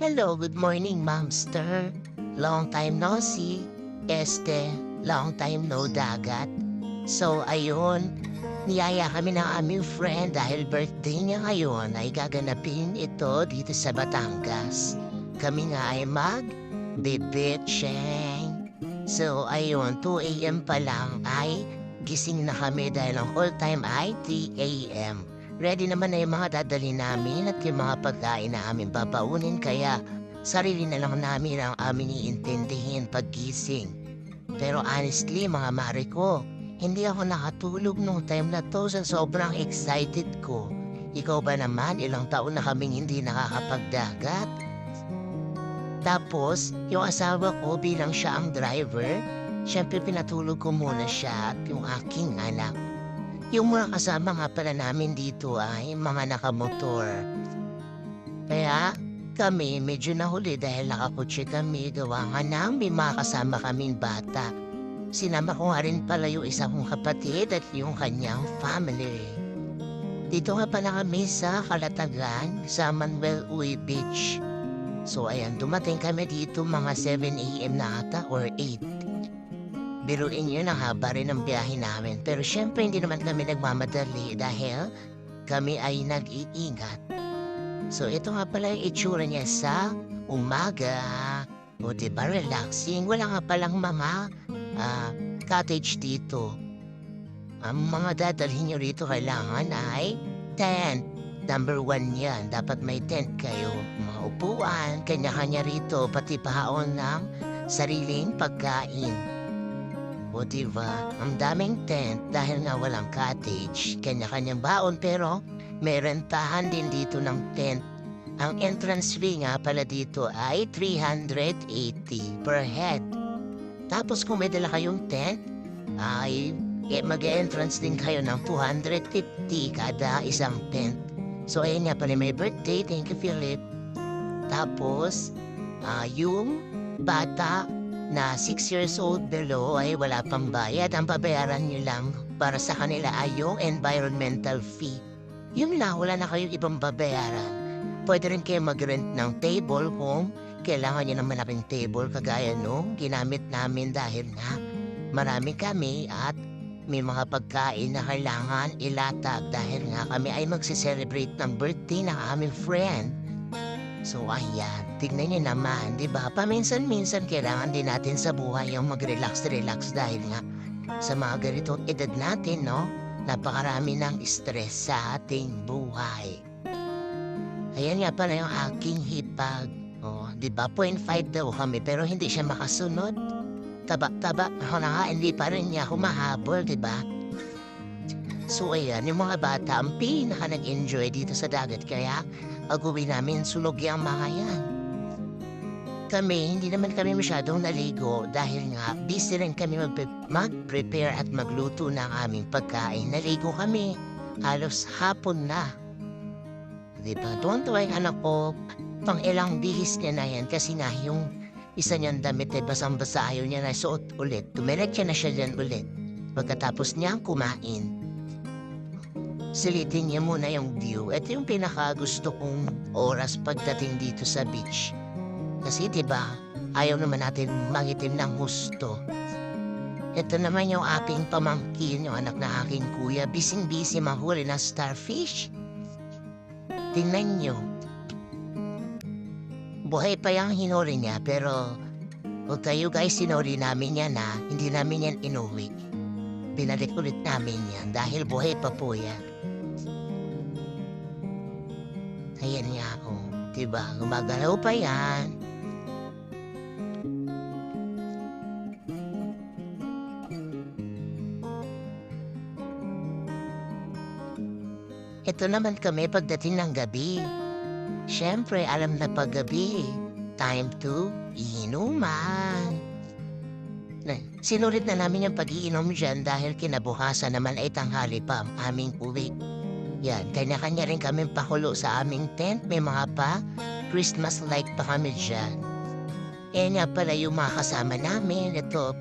Hello, good morning, Momster. Long time no see. Long time no dagat. So, ayun, niyaya kami ng aming friend dahil birthday niya ngayon ay gaganapin ito dito sa Batangas. Kami nga ay mag-bibitcheng. So, ayun, 2 a.m. pa lang ay gising na kami dahil ang all time ay 3 a.m. Ready naman na yung mga dadali namin at yung mga pagkain na aming babaunin kaya sarili na lang namin ang aming iintindihin paggising. Pero honestly mga mare ko, hindi ako nakatulog nung time na to sa sobrang excited ko. Ikaw ba naman ilang taon na kaming hindi nakakapagdagat? Tapos, yung asawa ko bilang siya ang driver, syempre pinatulog ko muna siya at yung aking anak. Yung mga kasama nga pala namin dito ay mga nakamotor. Kaya kami medyo nahuli dahil nakakotse kami gawa nga na may mga kasama kaming bata. Sinama ko nga rin pala yung isa kong kapatid at yung kanyang family. Dito nga pala kami sa Calatagan, sa Manuel Uy Beach. So ayan, dumating kami dito mga 7 a.m. na ata or 8. Biruin yun ang haba rin ng biyahe namin. Pero syempre hindi naman kami nagmamadali dahil kami ay nag-iingat. So ito nga pala yung itsura niya sa umaga. O diba relaxing. Wala nga palang mga cottage dito. Ang mga dadalhin nyo rito kailangan ay tent. Number 1 yan. Dapat may tent kayo. Mga upuan, kanya-kanya rito. Pati pahaon ng sariling pagkain. O diba, ang daming tent dahil nga walang cottage, kanya-kanyang baon pero may rentahan din dito ng tent. Ang entrance fee nga pala dito ay 380 per head. Tapos kung may dala kayong tent, ay mag-entrance din kayo ng 250 kada isang tent. So ayun nga pala may birthday, thank you Philip. Tapos, yung bata na 6 years old below ay wala pang bayad. Ang babayaran nyo lang para sa kanila ay yung environmental fee. Yun lang, wala na kayong ibang babayaran. Pwede rin kayo mag-rent ng table kung kailangan nyo ng malaking table kagaya nung ginamit namin dahil nga marami kami at may mga pagkain na kailangan ilatag dahil nga kami ay magse-celebrate ng birthday ng aming friend. So ayan, tignan niyo naman, di ba? Paminsan-minsan kailangan din natin sa buhay yung mag-relax-relax dahil nga sa mga ganitong edad natin, no? Napakarami ng stress sa ating buhay. Ayan nga pala yung aking hipag. Oh, di ba? 0.5 daw kami pero hindi siya makasunod. Taba-taba, ako na nga, hindi pa rin niya ako mahabol, di ba? So ayan, yung mga bata ang pinaka nag-enjoy dito sa dagat kaya pag-uwi namin sunog yung mga yan. Kami, hindi naman kami masyadong naligo dahil nga busy rin kami mag-prepare at magluto ng aming pagkain. Naligo kami, halos hapon na. Diba? Tuwan-tuwa yung anak ko, pang ilang bihis niya na yan kasi nga yung isa niyang damit ay basang-basa ayaw niya na suot ulit. Tumiretsa na siya dyan ulit. Pagkatapos niyang kumain. Silitin niya muna yung view. Ito yung pinakagusto kong oras pagdating dito sa beach. Kasi diba, ayaw naman natin mangitim ng husto. Ito naman yung aking pamangkin, yung anak na aking kuya. Bising-busy mahuli ng starfish. Tingnan nyo. Buhay pa yung hinuri niya pero huwag kayo guys, sinuri namin yan na hindi namin yan inuwi. Binalik ulit namin yan dahil buhay pa po yan. Ayan nga ako, diba? Gumagalaw pa yan. Ito naman kami pagdating ng gabi. Siyempre, alam na paggabi, time to inuman. Sinulit na namin yung pag-iinom dyan dahil kinabukasan naman ay tanghali pa ang aming uwi. Yan, kanya-kanya rin kami pakulo sa aming tent. May mga Christmas light pa kami dyan. Eh nga pala yung mga kasama namin. Ito,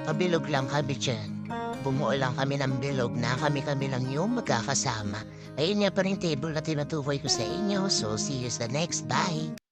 pabilog lang kami dyan. Bumuo lang kami ng bilog na kami-kami lang yung magkakasama. Ayun nga pa rin table na tinutukoy ko sa inyo. So, see you sa next. Bye!